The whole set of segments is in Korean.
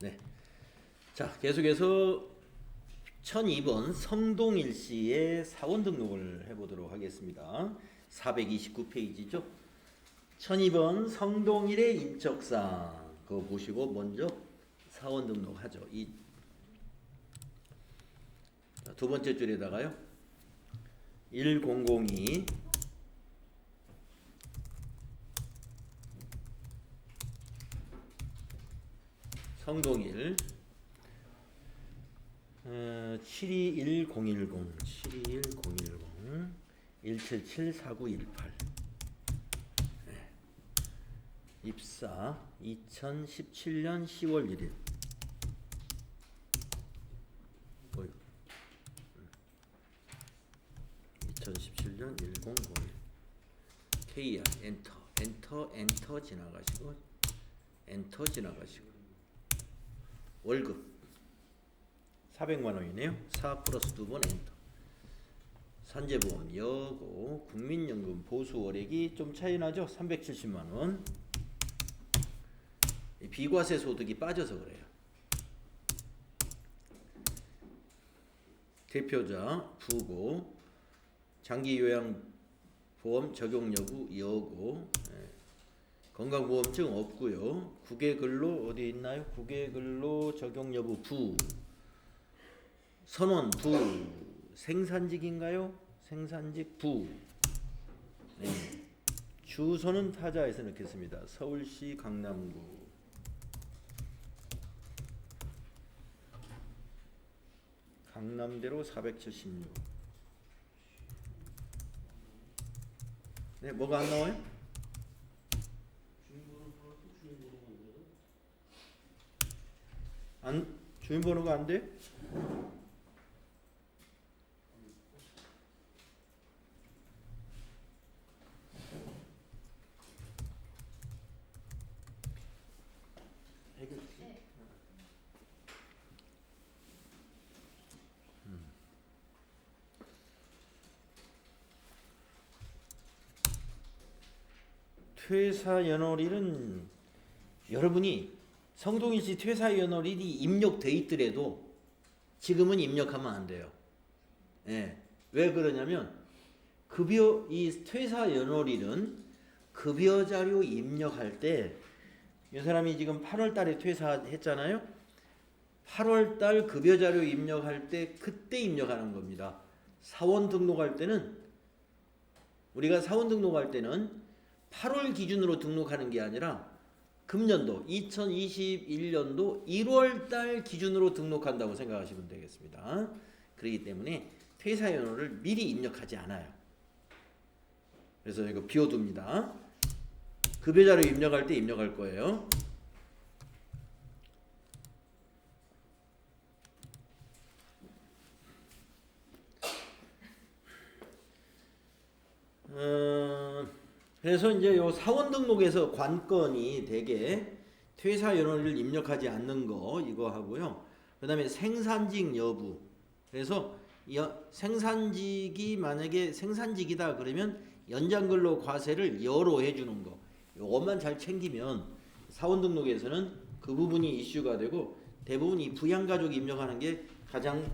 네. 자, 계속해서 1002번 성동일 씨의 사원 등록을 해보도록 하겠습니다. 429페이지죠. 1002번 성동일의 인적사항 그거 보시고 먼저 사원 등록하죠. 두 번째 줄에다가요. 1002 성동일 721010 1774918 입사 2017년 10월 1일 보여. 2017년 1001 KR 엔터 지나가시고 월급 400만 원이네요. 4 플러스 2번 엔터. 산재보험 여고 국민연금 보수 월액이 좀 차이 나죠. 370만 원. 비과세 소득이 빠져서 그래요. 대표자 부고 장기요양보험 적용 여부 여고 건강보험증 없고요. 국외근로 어디 있나요? 국외근로 적용 여부 부 선원 부 생산직인가요? 생산직 부 네. 주소는 타자에서 넣겠습니다. 서울시 강남구 강남대로 476 네, 뭐가 안 나와요? 주민번호가 안 돼? 퇴사 연월일은 여러분이 성동일 씨 퇴사 연월일이 입력돼 있더라도 지금은 입력하면 안 돼요. 예. 왜 그러냐면 이 퇴사 연월일은 급여 자료 입력할 때 이 사람이 지금 8월 달에 퇴사했잖아요. 8월 달 급여 자료 입력할 때 그때 입력하는 겁니다. 사원 등록할 때는 우리가 사원 등록할 때는 8월 기준으로 등록하는 게 아니라 금년도 2021년도 1월 달 기준으로 등록한다고 생각하시면 되겠습니다. 그렇기 때문에 퇴사 연월을 미리 입력하지 않아요. 그래서 이거 비워둡니다. 급여 자료 입력할 때 입력할 거예요. 그래서 이제 요 사원 등록에서 관건이 되게 퇴사 연월을 입력하지 않는 거 이거 하고요. 그다음에 생산직 여부. 그래서 생산직이 만약에 생산직이다 그러면 연장근로 과세를 여로 해주는 거. 요것만 잘 챙기면 사원 등록에서는 그 부분이 이슈가 되고 대부분 이 부양가족 입력하는 게 가장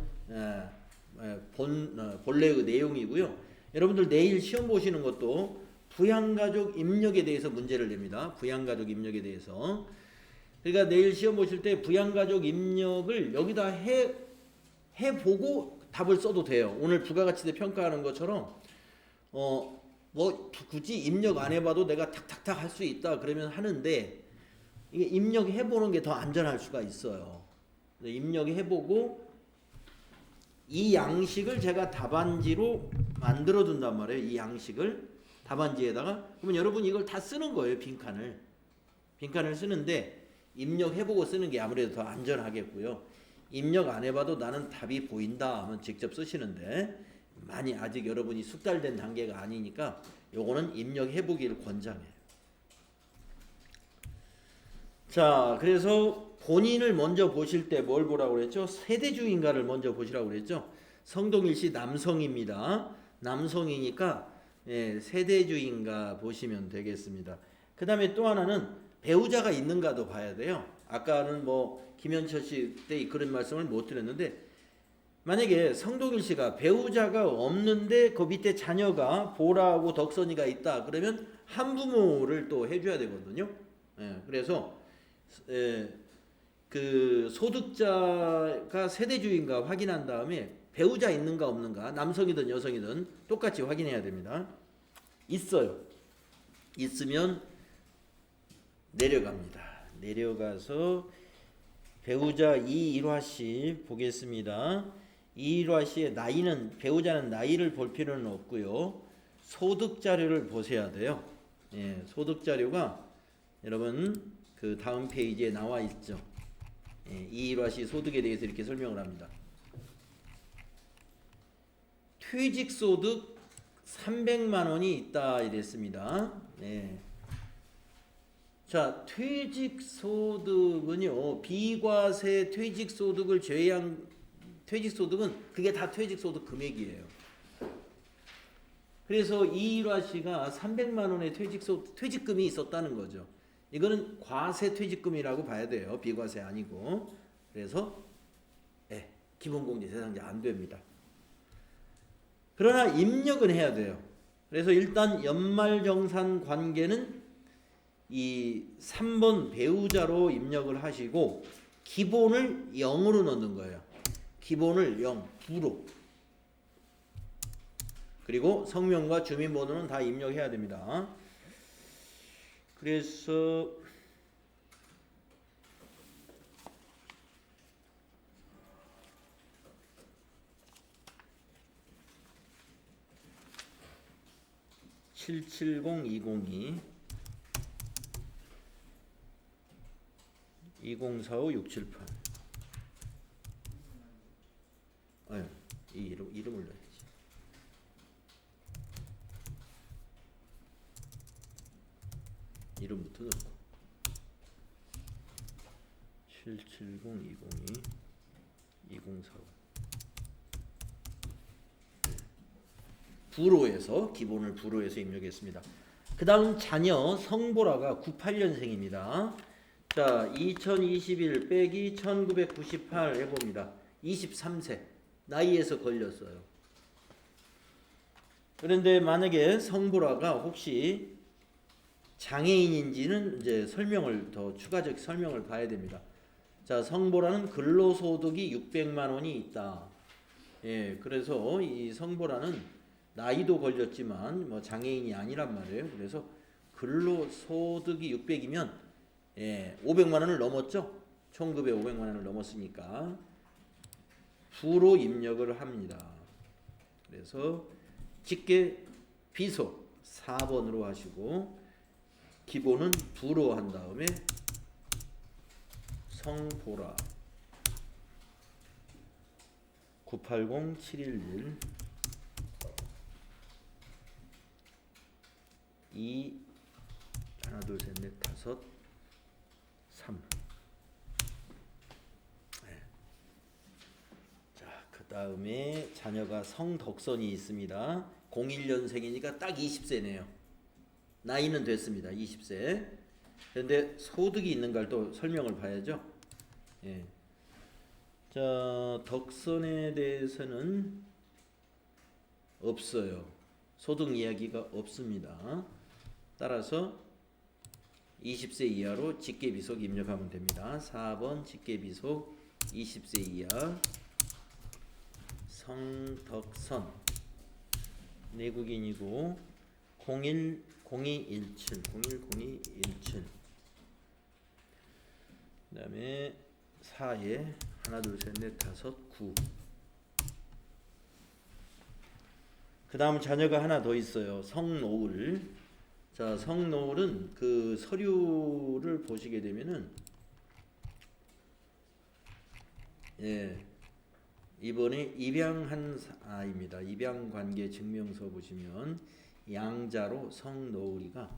본래의 내용이고요. 여러분들 내일 시험 보시는 것도 부양가족 입력에 대해서 문제를 냅니다. 부양가족 입력에 대해서. 그러니까 내일 시험 보실 때 부양가족 입력을 여기다 해보고 답을 써도 돼요. 오늘 부가가치대 평가하는 것처럼 뭐 굳이 입력 안 해봐도 내가 탁탁탁 할 수 있다 그러면 하는데 이게 입력해보는 게 더 안전할 수가 있어요. 입력해보고 이 양식을 제가 답안지로 만들어 둔단 말이에요. 이 양식을 답안지에다가 그러면 여러분 이걸 다 쓰는 거예요. 빈칸을 쓰는데 입력해보고 쓰는 게 아무래도 더 안전하겠고요. 입력 안 해봐도 나는 답이 보인다 하면 직접 쓰시는데 많이 아직 여러분이 숙달된 단계가 아니니까 요거는 입력해보기를 권장해요. 자, 그래서 본인을 먼저 보실 때 뭘 보라고 그랬죠? 세대주인가를 먼저 보시라고 그랬죠? 성동일 씨 남성입니다. 남성이니까 세대주인가 보시면 되겠습니다. 그 다음에 또 하나는 배우자가 있는가도 봐야 돼요. 아까는 뭐 김현철 씨 때 그런 말씀을 못 드렸는데 만약에 성동일 씨가 배우자가 없는데 그 밑에 자녀가 보라하고 덕선이가 있다 그러면 한부모를 또 해줘야 되거든요. 예, 그래서 그 소득자가 세대주인가 확인한 다음에 배우자 있는가 없는가 남성이든 여성이든 똑같이 확인해야 됩니다. 있어요. 있으면 내려갑니다. 내려가서 배우자 이일화 씨 보겠습니다. 이일화 씨의 나이는 배우자는 나이를 볼 필요는 없고요. 소득 자료를 보셔야 돼요. 예, 소득 자료가 여러분 그 다음 페이지에 나와 있죠. 예, 이일화 씨 소득에 대해서 이렇게 설명을 합니다. 퇴직 소득 300만 원이 있다 이랬습니다. 네. 자, 퇴직 소득은요. 비과세 퇴직 소득을 제외한 퇴직 소득은 그게 다 퇴직 소득 금액이에요. 그래서 이일화 씨가 300만 원의 퇴직금이 있었다는 거죠. 이거는 과세 퇴직금이라고 봐야 돼요. 비과세 아니고. 그래서 기본공제 대상자 안 됩니다. 그러나 입력은 해야 돼요. 그래서 일단 연말정산 관계는 이 3번 배우자로 입력을 하시고 기본을 0으로 넣는 거예요. 기본을 0, 부로. 그리고 성명과 주민번호는 다 입력해야 됩니다. 그래서 (770-202) 2045-678 이 이름을 넣어야지. 이름부터 넣고 770-202 2045 부로에서 기본을 부로에서 입력했습니다. 그 다음 자녀 성보라가 98년생입니다. 자, 2021 빼기 1998 해봅니다. 23세 나이에서 걸렸어요. 그런데 만약에 성보라가 혹시 장애인인지는 이제 설명을 더 추가적 설명을 봐야 됩니다. 자, 성보라는 근로소득이 600만 원이 있다. 예, 그래서 이 성보라는 나이도 걸렸지만 뭐 장애인이 아니란 말이에요. 그래서 근로소득이 600이면 500만 원을 넘었죠. 총급에 500만 원을 넘었으니까 부로 입력을 합니다. 그래서 직계 비속 4번으로 하시고 기본은 부로 한 다음에 성보라 980711 2 하나 둘 셋 넷 다섯 3 자, 그 다음에 자녀가 성덕선이 있습니다. 01년생이니까 딱 20세네요. 나이는 됐습니다. 20세. 그런데 소득이 있는가를 또 설명을 봐야죠. 예. 자, 덕선에 대해서는 없어요. 소득 이야기가 없습니다. 따라서 20세 이하로 직계비속 입력하면 됩니다. 4번 직계비속 20세 이하 성덕선 내국인이고 010217 010217 그 다음에 4에 하나 둘 셋 넷 다섯 9 그 다음 자녀가 하나 더 있어요. 성노을. 자, 성노을은 그 서류를 보시게 되면은 이번에 입양한 아이입니다. 입양관계 증명서 보시면 양자로 성노을이가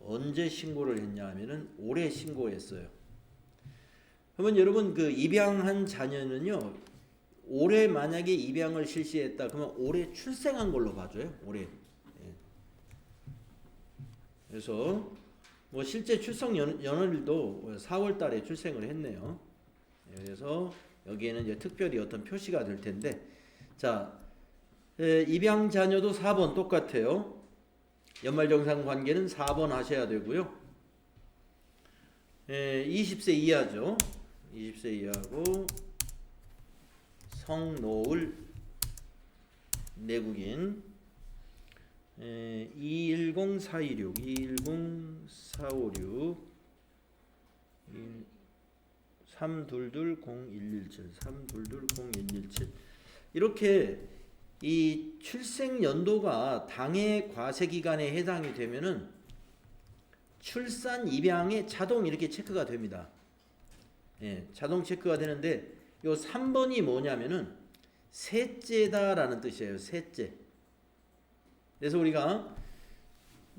언제 신고를 했냐 하면은 올해 신고했어요. 그러면 여러분 그 입양한 자녀는요 올해 만약에 입양을 실시했다 그러면 올해 출생한 걸로 봐줘요. 올해. 그래서 뭐 실제 출생 연월일도 4월 달에 출생을 했네요. 그래서 여기에는 이제 특별히 어떤 표시가 될 텐데, 자, 입양 자녀도 4번 똑같아요. 연말정산 관계는 4번 하셔야 되고요. 20세 이하죠. 20세 이하고 성노을 내국인 210426 210456 3220117 3220117 이렇게 이 출생 연도가 당해 과세 기간에 해당이 되면은 출산 입양에 자동 이렇게 체크가 됩니다. 예, 자동 체크가 되는데 요 3번이 뭐냐면은 셋째다라는 뜻이에요. 셋째. 그래서 우리가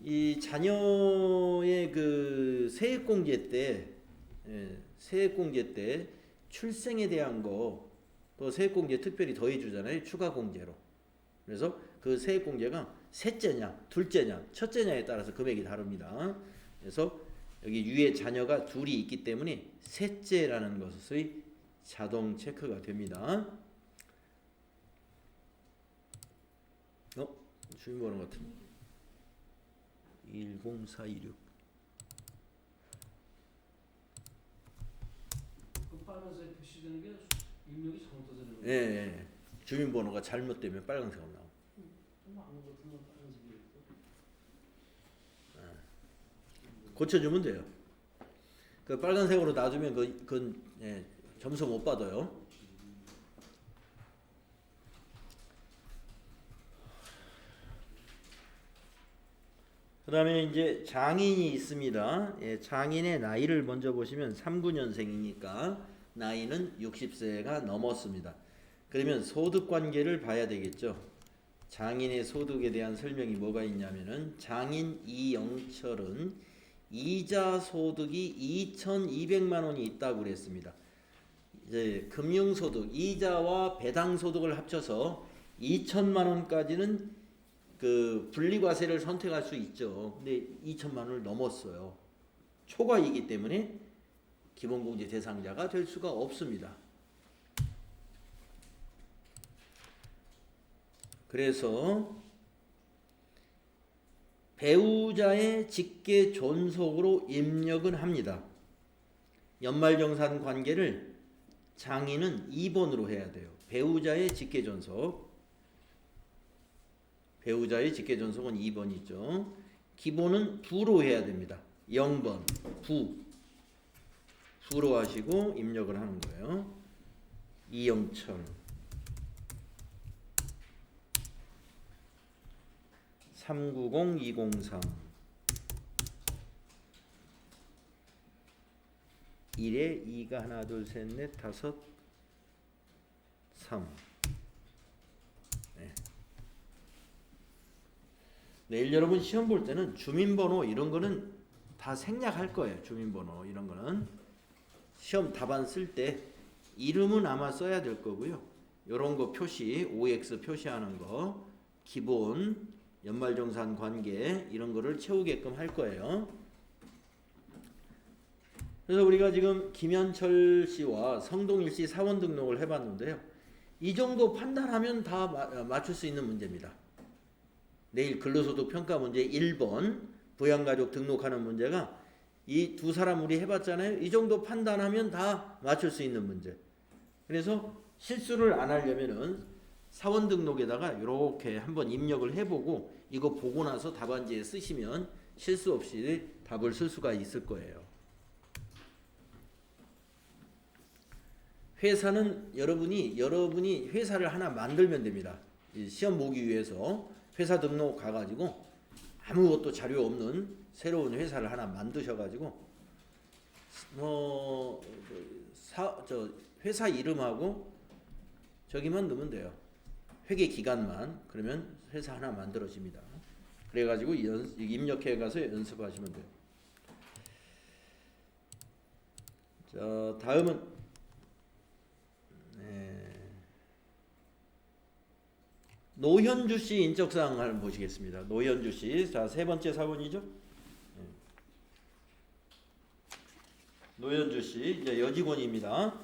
이 자녀의 그 세액공제 때 세액공제 때 출생에 대한 거 또 세액공제 특별히 더해주잖아요. 추가공제로. 그래서 그 세액공제가 셋째냐, 둘째냐, 첫째냐에 따라서 금액이 다릅니다. 그래서 여기 위에 자녀가 둘이 있기 때문에 셋째라는 것의 자동 체크가 됩니다. 주민번호 같은 10426 그 빨간색 표시되는 게 입력이 잘못되는 거예요? 예. 주민번호가 잘못되면 빨간색으로 나옵니다. 아무것도 빨간색이 고쳐주면 돼요. 그 빨간색으로 놔두면 점수 못 받아요. 그 다음에 이제 장인이 있습니다. 예, 장인의 나이를 먼저 보시면 39년생이니까 나이는 60세가 넘었습니다. 그러면 소득 관계를 봐야 되겠죠. 장인의 소득에 대한 설명이 뭐가 있냐면은 장인 이영철은 이자 소득이 2,200만 원이 있다고 그랬습니다. 이제 금융소득, 이자와 배당소득을 합쳐서 2천만 원까지는 그 분리과세를 선택할 수 있죠. 근데 2천만 원을 넘었어요. 초과이기 때문에 기본공제 대상자가 될 수가 없습니다. 그래서 배우자의 직계 존속으로 입력은 합니다. 연말정산 관계를 장인은 2번으로 해야 돼요. 배우자의 직계 존속. 배우자의 직계 존속은 2번이죠. 기본은 부로 해야 됩니다. 0번 부로 하시고 입력을 하는 거예요. 이영철 390203 1에 2가 하나 둘 셋 넷 다섯 3 내일 여러분 시험 볼 때는 주민번호 이런 거는 다 생략할 거예요. 주민번호 이런 거는 시험 답안 쓸 때 이름은 아마 써야 될 거고요. 이런 거 표시 OX 표시하는 거 기본 연말정산 관계 이런 거를 채우게끔 할 거예요. 그래서 우리가 지금 김현철 씨와 성동일 씨 사원 등록을 해봤는데요. 이 정도 판단하면 다 맞출 수 있는 문제입니다. 내일 근로소득 평가 문제 1번 부양가족 등록하는 문제가 이 두 사람 우리 해봤잖아요. 이 정도 판단하면 다 맞출 수 있는 문제. 그래서 실수를 안 하려면은 사원 등록에다가 이렇게 한번 입력을 해보고 이거 보고 나서 답안지에 쓰시면 실수 없이 답을 쓸 수가 있을 거예요. 회사는 여러분이 회사를 하나 만들면 됩니다. 시험 보기 위해서 회사 등록 가가지고 아무것도 자료 없는 새로운 회사를 하나 만드셔가지고 회사 이름하고 저기만 넣으면 돼요. 회계 기간만. 그러면 회사 하나 만들어집니다. 그래가지고 입력해 가서 연습하시면 돼요. 자, 다음은 노현주 씨 인적사항 한번 보시겠습니다. 노현주 씨. 자, 세 번째 사본이죠. 노현주 씨 이제 여직원입니다.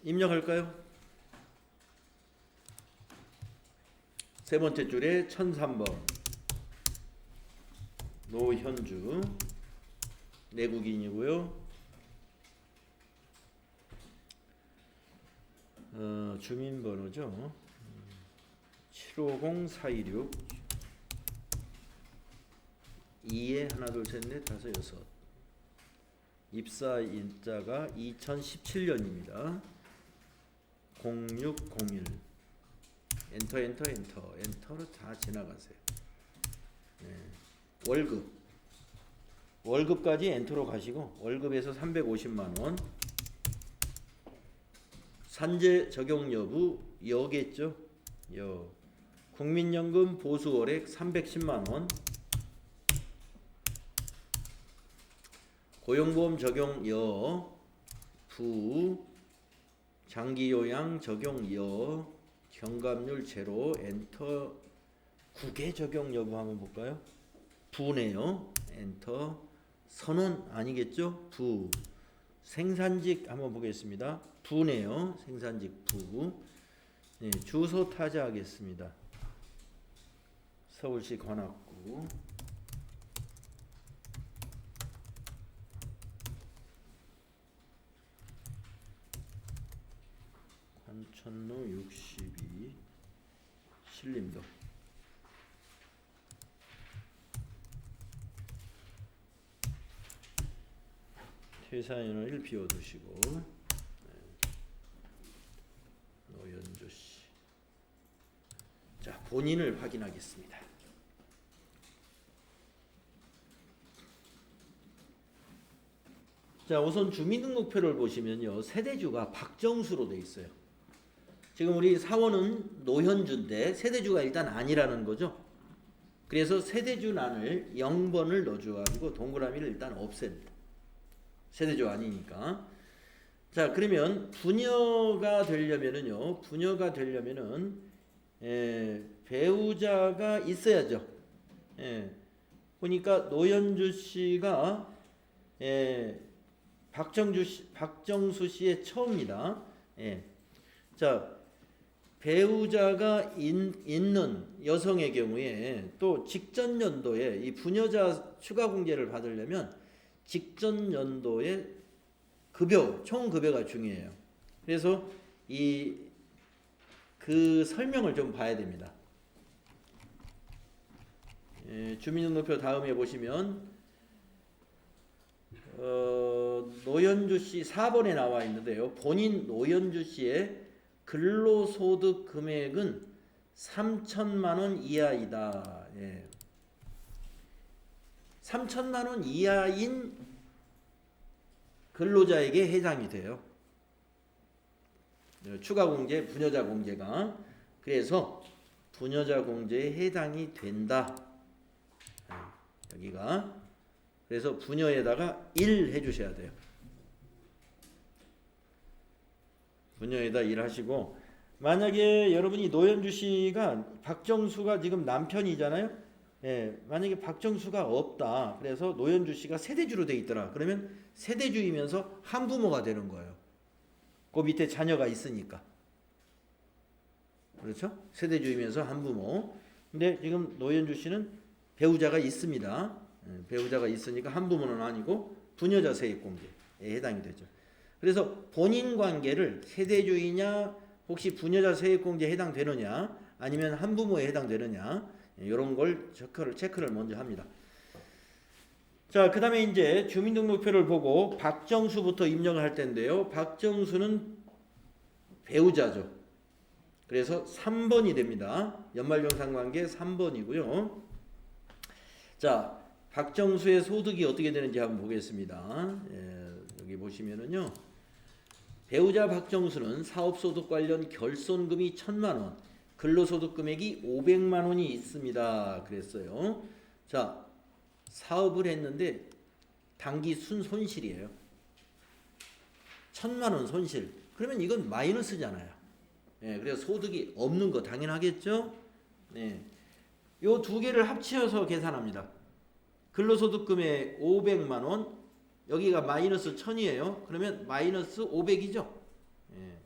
입력할까요? 세 번째 줄에 1003번 노현주 내국인이고요. 주민번호죠. 750-426 2에 하나 둘 셋 넷 다섯 여섯. 입사일자가 2017년입니다. 0601 엔터로 다 지나가세요. 네. 월급까지 엔터로 가시고 월급에서 350만원 산재 적용 여부 여겠죠. 여. 국민연금 보수월액 310만원 고용보험 적용 여 부 장기요양 적용 여 경감률 제로 엔터 국외 적용 여부 한번 볼까요? 부네요. 엔터 선원 아니겠죠? 부 생산직 한번 보겠습니다. 부네요. 생산직 부. 네, 주소 타자하겠습니다. 서울시 관악구 관천로 62 신림동. 퇴사연을 비워두시고 노현주 씨. 자, 본인을 확인하겠습니다. 자, 우선 주민등록표를 보시면요, 세대주가 박정수로 돼 있어요. 지금 우리 사원은 노현주인데 세대주가 일단 아니라는 거죠. 그래서 세대주란을 0번을 넣어줘가지고 동그라미를 일단 없앱니다. 세대주 아니니까. 자, 그러면 부녀가 되려면은요, 배우자가 있어야죠. 보니까 노현주 씨가 박정수 씨의 처입니다. 자, 배우자가 있는 여성의 경우에 또 직전 연도에 이 부녀자 추가 공제를 받으려면 직전 연도에 급여, 총 급여가 중요해요. 그래서 그 설명을 좀 봐야 됩니다. 주민등록표 다음에 보시면 노현주 씨 4번에 나와 있는데요. 본인 노현주 씨의 근로소득 금액은 3천만 원 이하이다. 3천만 원 이하인 근로자에게 해당이 돼요. 추가 공제, 부녀자 공제가. 그래서 부녀자 공제에 해당이 된다. 여기가. 그래서 부녀에다가 1 해주셔야 돼요. 부녀에다 1 하시고, 만약에 여러분이 노현주 씨가 박정수가 지금 남편이잖아요. 만약에 박정수가 없다. 그래서 노현주 씨가 세대주로 돼 있더라. 그러면 세대주이면서 한부모가 되는 거예요. 그 밑에 자녀가 있으니까. 그렇죠? 세대주이면서 한부모. 근데 지금 노현주 씨는 배우자가 있습니다. 배우자가 있으니까 한부모는 아니고 부녀자 세입공제에 해당이 되죠. 그래서 본인 관계를 세대주이냐, 혹시 부녀자 세입공제에 해당되느냐, 아니면 한부모에 해당되느냐, 이런 걸 체크를 먼저 합니다. 자, 그 다음에 이제 주민등록표를 보고 박정수부터 입력을 할 텐데요. 박정수는 배우자죠. 그래서 3번이 됩니다. 연말정산관계 3번이고요. 자, 박정수의 소득이 어떻게 되는지 한번 보겠습니다. 여기 보시면은요. 배우자 박정수는 사업소득 관련 결손금이 1,000만 원, 근로소득 금액이 500만 원이 있습니다. 그랬어요. 자, 사업을 했는데 단기 순손실이에요. 1,000만 원 손실. 그러면 이건 마이너스잖아요. 그래서 소득이 없는 거 당연하겠죠? 요 두 개를 합치어서 계산합니다. 근로소득 금액 500만 원, 여기가 마이너스 1000이에요. 그러면 마이너스 500이죠. 예.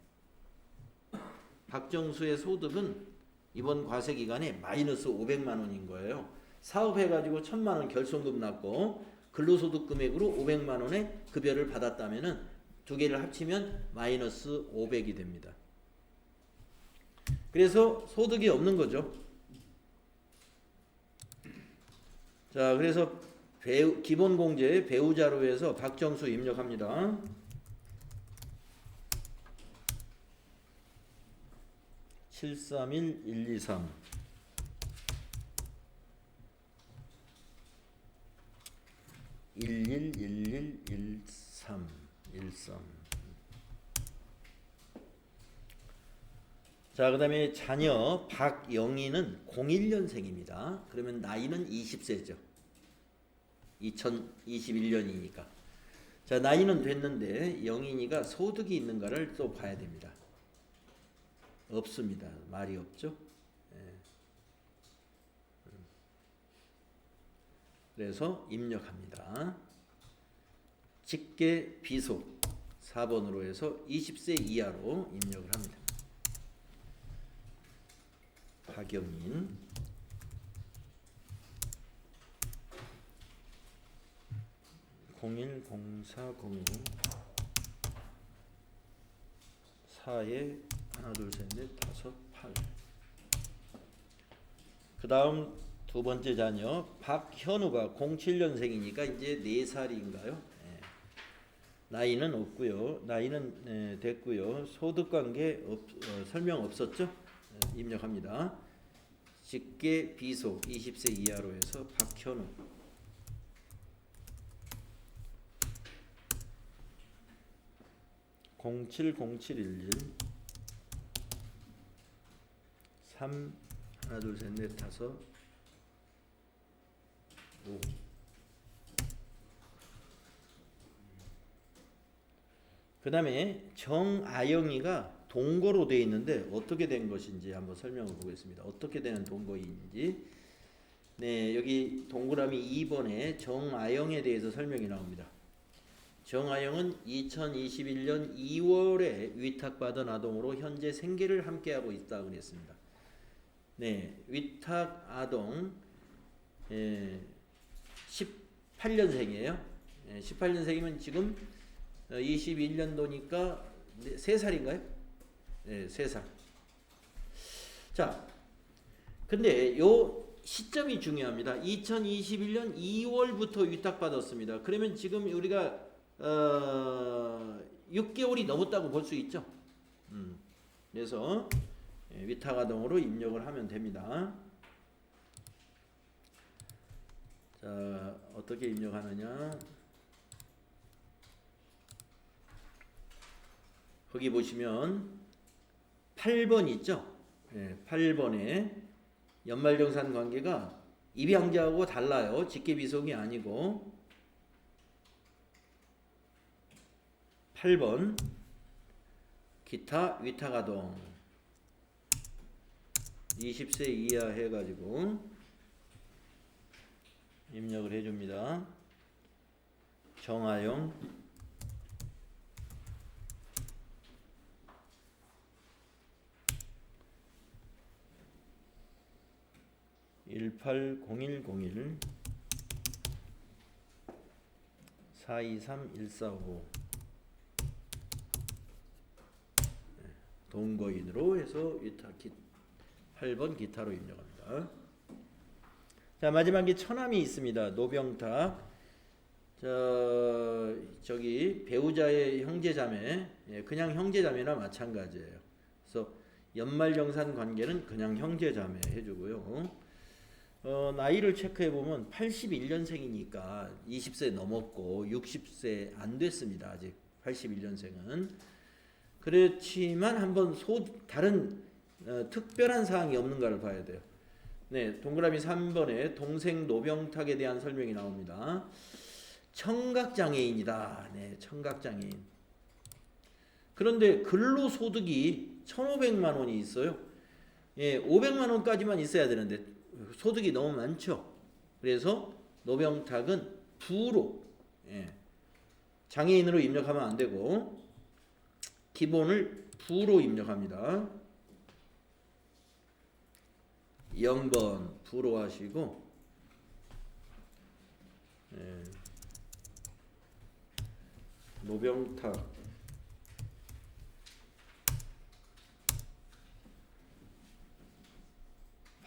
박정수의 소득은 이번 과세 기간에 마이너스 500만 원인 거예요. 사업해가지고 1000만 원 결손금 났고 근로소득 금액으로 500만 원의 급여를 받았다면은 두 개를 합치면 마이너스 500이 됩니다. 그래서 소득이 없는 거죠. 자, 그래서 기본공제 배우자로 해서 박정수 입력합니다. 731123 111113 자, 그 다음에 자녀 박영희는 01년생입니다. 그러면 나이는 20세죠. 2021년이니까. 자, 나이는 됐는데 영인이가 소득이 있는가를 또 봐야 됩니다. 없습니다. 말이 없죠. 예. 그래서 입력합니다. 직계 비속 4번으로 해서 20세 이하로 입력을 합니다. 박영인 010405 4에 하나 둘 셋 넷 다섯 8. 그 다음 두 번째 자녀 박현우가 07년생이니까 이제 4살인가요? 예. 나이는 없고요. 나이는 됐고요. 소득관계 설명 없었죠? 입력합니다. 직계 비속 20세 이하로 해서 박현우 070711 3 하나 둘 셋 넷 다섯 5. 그 다음에 정아영이가 동거로 되어 있는데 어떻게 된 것인지 한번 설명을 보겠습니다. 어떻게 되는 동거인지. 네, 여기 동그라미 2번에 정아영에 대해서 설명이 나옵니다. 정아영은 2021년 2월에 위탁받은 아동으로 현재 생계를 함께하고 있다고 그랬습니다. 네, 위탁 아동 18년생이에요. 18년생이면 지금 21년도니까 3살인가요? 네, 3살. 자, 근데 요 시점이 중요합니다. 2021년 2월부터 위탁받았습니다. 그러면 지금 우리가 6개월이 넘었다고 볼 수 있죠. 그래서 위탁아동으로 입력을 하면 됩니다. 자, 어떻게 입력하느냐? 거기 보시면 8번 있죠? 네, 8번에 연말정산 관계가 입양자하고 달라요. 직계비속이 아니고 8번 기타 위탁아동 20세 이하 해가지고 입력을 해줍니다. 정아영 180101 423145 동거인으로 해서 위탁 8번 기타로 입력합니다. 자, 마지막에 처남이 있습니다. 노병탁. 저기 배우자의 형제자매, 그냥 형제자매나 마찬가지예요. 그래서 연말정산 관계는 그냥 형제자매 해주고요. 나이를 체크해 보면 81년생이니까 20세 넘었고 60세 안 됐습니다. 아직 81년생은. 그렇지만 한번 다른 특별한 사항이 없는가를 봐야 돼요. 네, 동그라미 3번에 동생 노병탁에 대한 설명이 나옵니다. 청각장애인이다. 네, 청각장애인. 그런데 근로소득이 1,500만 원이 있어요. 예, 500만 원까지만 있어야 되는데 소득이 너무 많죠. 그래서 노병탁은 부로 장애인으로 입력하면 안 되고 기본을 부로 입력합니다. 0번 부로 하시고 노병탁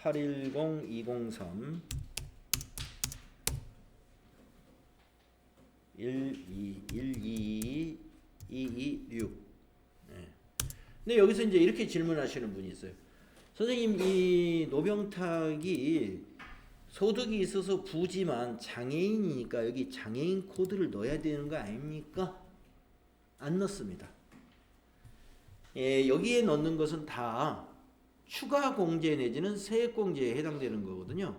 810203 1212226. 근데 여기서 이제 이렇게 질문하시는 분이 있어요. 선생님, 이 노병탁이 소득이 있어서 부지만 장애인이니까 여기 장애인 코드를 넣어야 되는 거 아닙니까? 안 넣습니다. 여기에 넣는 것은 다 추가 공제 내지는 세액 공제에 해당되는 거거든요.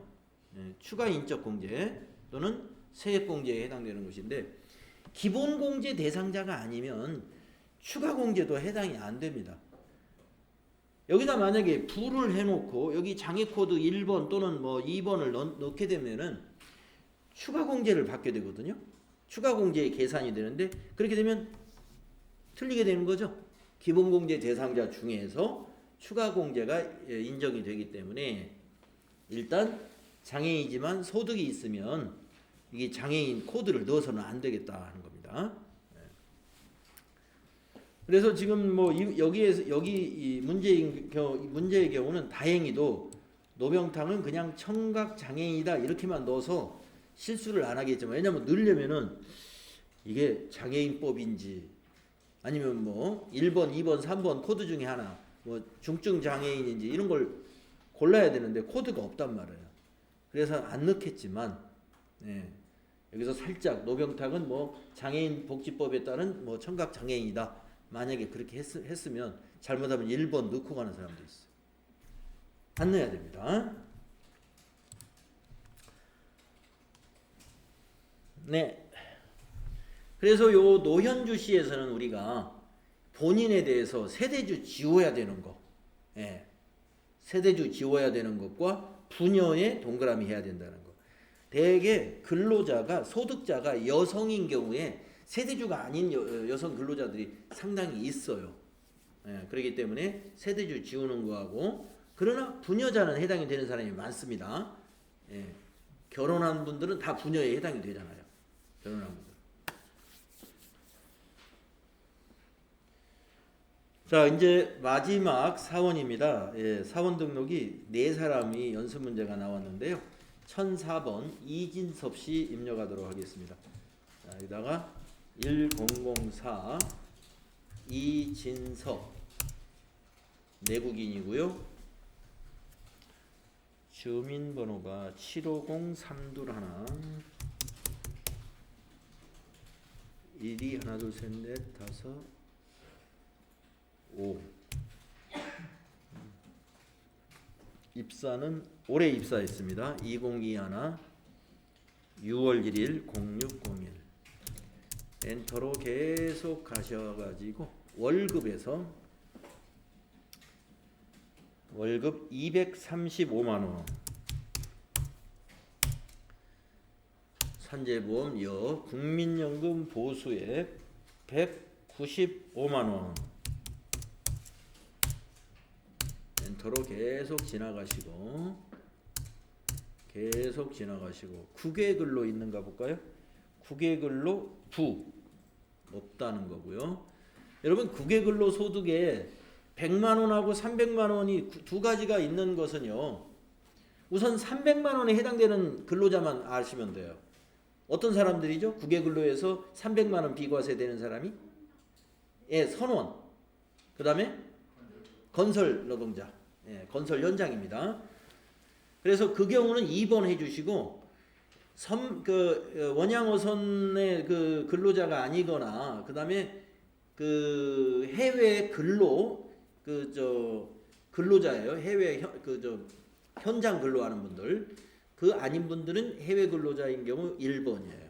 추가 인적 공제 또는 세액 공제에 해당되는 것인데 기본 공제 대상자가 아니면 추가 공제도 해당이 안 됩니다. 여기다 만약에 부를 해놓고 여기 장애 코드 1번 또는 뭐 2번을 넣게 되면은 추가 공제를 받게 되거든요. 추가 공제의 계산이 되는데 그렇게 되면 틀리게 되는 거죠. 기본 공제 대상자 중에서 추가 공제가 인정이 되기 때문에 일단 장애이지만 소득이 있으면 이게 장애인 코드를 넣어서는 안 되겠다 하는 겁니다. 그래서 지금 뭐 여기 문제의 경우는 다행히도 노병탁은 그냥 청각 장애인이다 이렇게만 넣어서 실수를 안 하겠지만 왜냐면 넣으려면은 이게 장애인법인지 아니면 뭐 1번, 2번, 3번 코드 중에 하나 뭐 중증 장애인인지 이런 걸 골라야 되는데 코드가 없단 말이에요. 그래서 안 넣겠지만 여기서 살짝 노병탁은 뭐 장애인 복지법에 따른 뭐 청각 장애인이다. 만약에 그렇게 했으면 잘못하면 1번 넣고 가는 사람도 있어요. 안 넣어야 됩니다. 네. 그래서 요 노현주 시에서는 우리가 본인에 대해서 세대주 지워야 되는 거, 세대주 지워야 되는 것과 부녀에 동그라미 해야 된다는 거. 대개 근로자가 소득자가 여성인 경우에 세대주가 아닌 여성 근로자들이 상당히 있어요. 그렇기 때문에 세대주 지우는 거하고 그러나 부녀자는 해당이 되는 사람이 많습니다. 결혼한 분들은 다 부녀에 해당이 되잖아요. 결혼한 분들. 자, 이제 마지막 사원입니다. 사원 등록이 4사람이 연습 문제가 나왔는데요. 1004번 이진섭 씨 입력하도록 하겠습니다. 자, 여기다가 1004 이진섭 내국인이고요. 주민번호가 750321 1, 2, 하나, 둘, 셋, 넷, 다섯, 5. 입사는 올해 입사했습니다. 2021 6월 1일 0601 엔터로 계속 가셔가지고 월급에서 월급 235만원 산재보험 여 국민연금 보수액 195만원 엔터로 계속 지나가시고 국외근로 있는가 볼까요? 국외근로 부 없다는 거고요. 여러분 국외근로 소득에 100만원하고 300만원이 두 가지가 있는 것은요. 우선 300만원에 해당되는 근로자만 아시면 돼요. 어떤 사람들이죠? 국외근로에서 300만원 비과세 되는 사람이 선원 그 다음에 건설 노동자 건설 현장입니다. 그래서 그 경우는 2번 해주시고 원양어선의 그 근로자가 아니거나 그 다음에 그 해외 근로 근로자예요. 해외 현장 근로하는 분들 그 아닌 분들은 해외 근로자인 경우 1번이에요.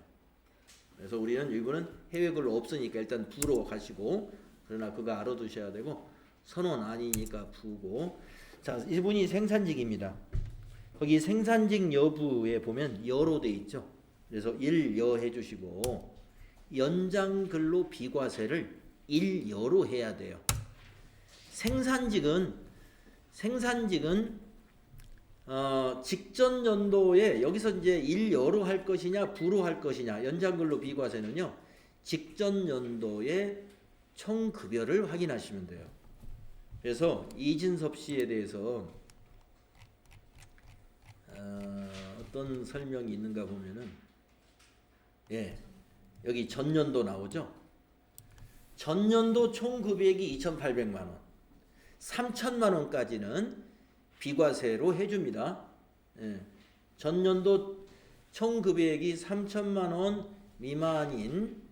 그래서 우리는 이거는 해외 근로 없으니까 일단 부로 가시고 그러나 그거 알아두셔야 되고 선원 아니니까 부고 자 이분이 생산직입니다. 거기 생산직 여부에 보면 여로 돼 있죠. 그래서 1여 해주시고 연장근로 비과세를 일여로 해야 돼요. 생산직은 직전 연도에 여기서 이제 일여로 할 것이냐 부로 할 것이냐, 연장근로 비과세는요 직전 연도에 총 급여를 확인하시면 돼요. 그래서 이진섭 씨에 대해서 어떤 설명이 있는가 보면은, 여기 전년도 나오죠. 전년도 총 급여액이 2,800만 원, 3천만 원까지는 비과세로 해줍니다. 전년도 총 급여액이 3천만 원 미만인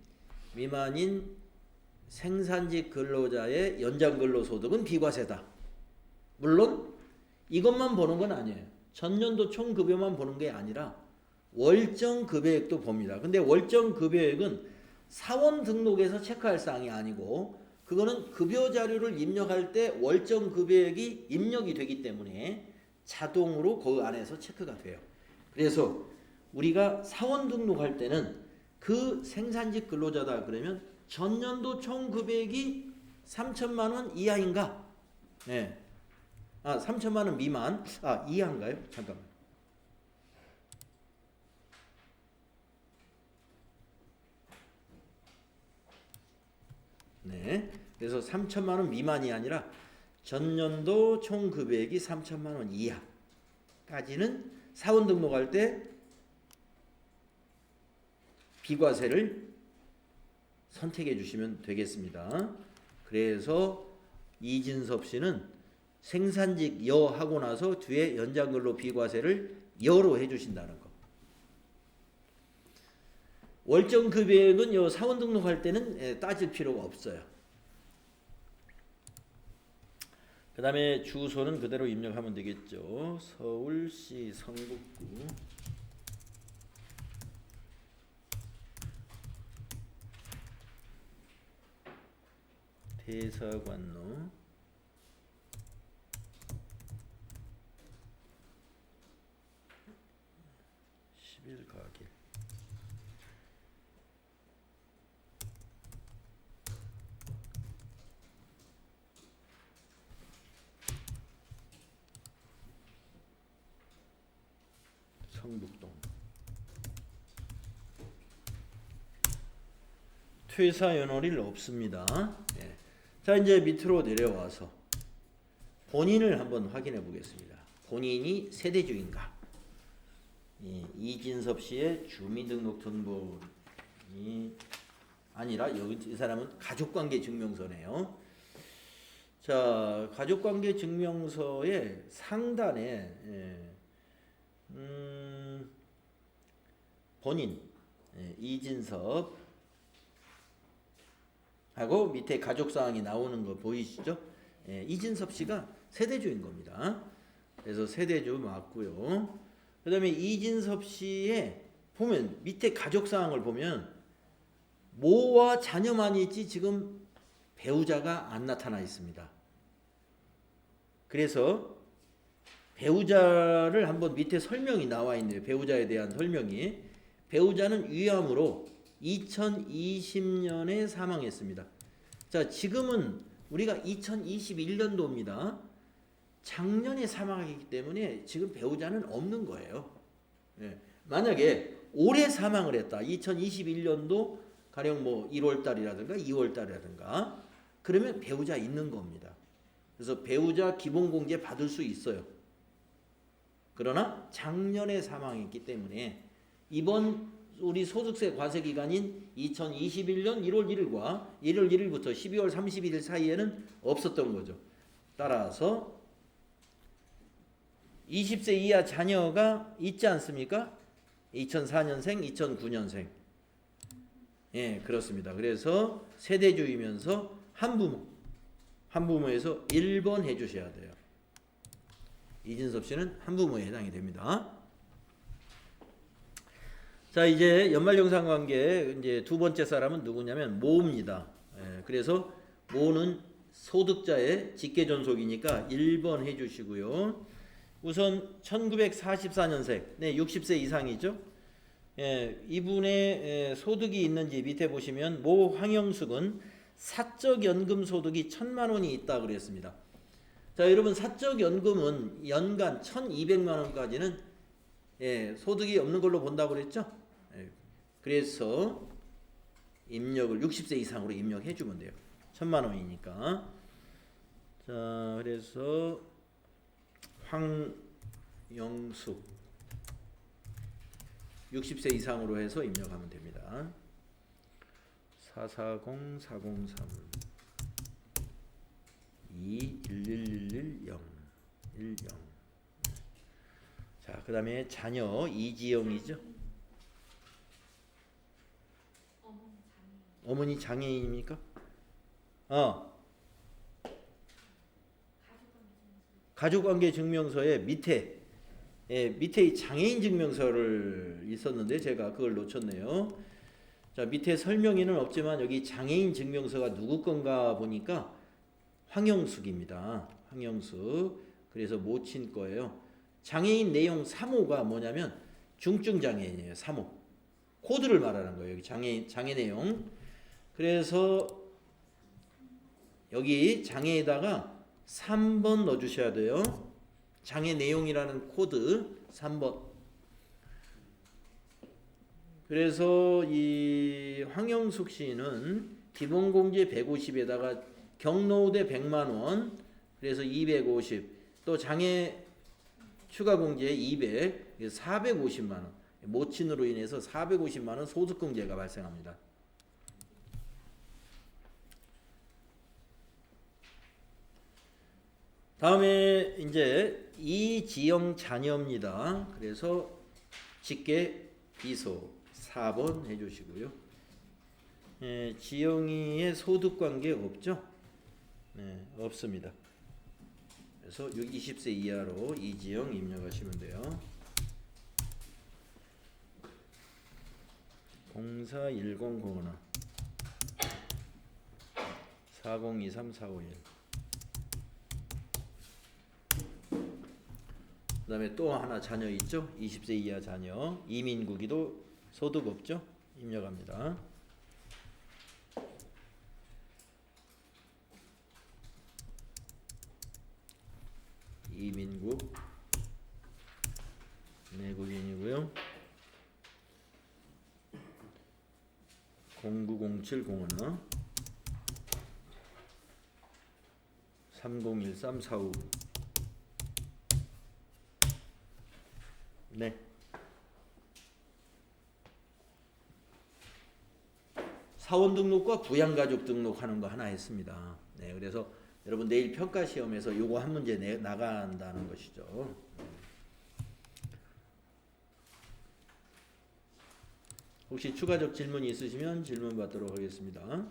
생산직 근로자의 연장 근로소득은 비과세다. 물론 이것만 보는 건 아니에요. 전년도 총 급여만 보는 게 아니라 월정 급여액도 봅니다. 근데 월정 급여액은 사원 등록에서 체크할 사항이 아니고, 그거는 급여 자료를 입력할 때 월정 급여액이 입력이 되기 때문에 자동으로 그 안에서 체크가 돼요. 그래서 우리가 사원 등록할 때는 그 생산직 근로자다 그러면 전년도 총 급여액이 3천만 원 이하인가? 3천만 원 미만, 이하인가요? 잠깐만. 그래서 3천만 원 미만이 아니라 전년도 총 급여액이 3천만 원 이하까지는 사원 등록할 때 비과세를 선택해 주시면 되겠습니다. 그래서 이진섭 씨는 생산직 여 하고 나서 뒤에 연장근로 비과세를 여로 해 주신다는 거. 월정 급여액은 요 사원 등록할 때는 따질 필요가 없어요. 그 다음에 주소는 그대로 입력하면 되겠죠. 서울시 성북구 대사관로 11가길 성북동. 퇴사 연월일 없습니다. 자, 이제 밑으로 내려와서 본인을 한번 확인해 보겠습니다. 본인이 세대주인가? 이진섭 씨의 주민등록 등본이 아니라 여기 이 사람은 가족관계 증명서네요. 자, 가족관계 증명서의 상단에 본인 이진섭 하고 밑에 가족사항이 나오는 거 보이시죠? 이진섭 씨가 세대주인 겁니다. 그래서 세대주 맞고요. 그 다음에 이진섭 씨의 보면 밑에 가족사항을 보면 모와 자녀만 있지 지금 배우자가 안 나타나 있습니다. 그래서 배우자를 한번 밑에 설명이 나와 있네요. 배우자에 대한 설명이. 배우자는 위암으로 2020년에 사망했습니다. 자, 지금은 우리가 2021년도입니다. 작년에 사망했기 때문에 지금 배우자는 없는 거예요. 만약에 올해 사망을 했다. 2021년도 가령 뭐 1월 달이라든가 2월 달이라든가 그러면 배우자 있는 겁니다. 그래서 배우자 기본공제 받을 수 있어요. 그러나 작년에 사망했기 때문에 이번 우리 소득세 과세 기간인 2021년 1월 1일과 1월 1일부터 12월 31일 사이에는 없었던 거죠. 따라서 20세 이하 자녀가 있지 않습니까? 2004년생, 2009년생. 그렇습니다. 그래서 세대주이면서 한부모에서 1번 해주셔야 돼요. 이진섭 씨는 한부모에 해당이 됩니다. 자, 이제 연말정산관계 이제 두 번째 사람은 누구냐면 모입니다. 그래서 모는 소득자의 직계존속이니까 1번 해주시고요. 우선 1944년생, 60세 이상이죠. 이분의 소득이 있는지 밑에 보시면 모 황영숙은 사적 연금 소득이 1,000만 원이 있다 그랬습니다. 자, 여러분 사적 연금은 연간 1,200만 원까지는 소득이 없는 걸로 본다고 그랬죠? 그래서 입력을 60세 이상으로 입력해 주면 돼요. 1,000만 원이니까. 자, 그래서 황영숙 60세 이상으로 해서 입력하면 됩니다. 440-403 2111110 10. 자, 그 다음에 자녀 이지영이죠. 어머니 장애인입니까? 가족관계 증명서에 밑에 밑에 장애인 증명서를 있었는데 제가 그걸 놓쳤네요. 자, 밑에 설명에는 없지만 여기 장애인 증명서가 누구 건가 보니까 황영숙입니다. 황영숙. 그래서 모친 거예요. 장애인 내용 3호가 뭐냐면 중증 장애인이에요. 3호. 코드를 말하는 거예요. 여기 장애 내용. 그래서 여기 장애에다가 3번 넣어 주셔야 돼요. 장애 내용이라는 코드 3번. 그래서 이 황영숙 씨는 기본공제 150에다가 경로우대 100만 원, 그래서 250, 또 장애 추가 공제 200, 450만 원. 모친으로 인해서 450만 원 소득공제가 발생합니다. 다음에 이제 이지영 자녀입니다. 그래서 직계 비소 4번 해주시고요. 지영이의 소득 관계 없죠? 없습니다. 그래서 20세 이하로 이지영 입력하시면 돼요. 041001 4023451. 그 다음에 또 하나 자녀 있죠? 20세 이하 자녀. 이민국이도 소득 없죠? 입력합니다. 이민국 내국인이고요. 090701 301345. 네. 사원 등록과 부양가족 등록하는 거 하나 했습니다. 네, 그래서 여러분 내일 평가 시험에서 요거 한 문제 나간다는 것이죠. 혹시 추가적 질문이 있으시면 질문 받도록 하겠습니다.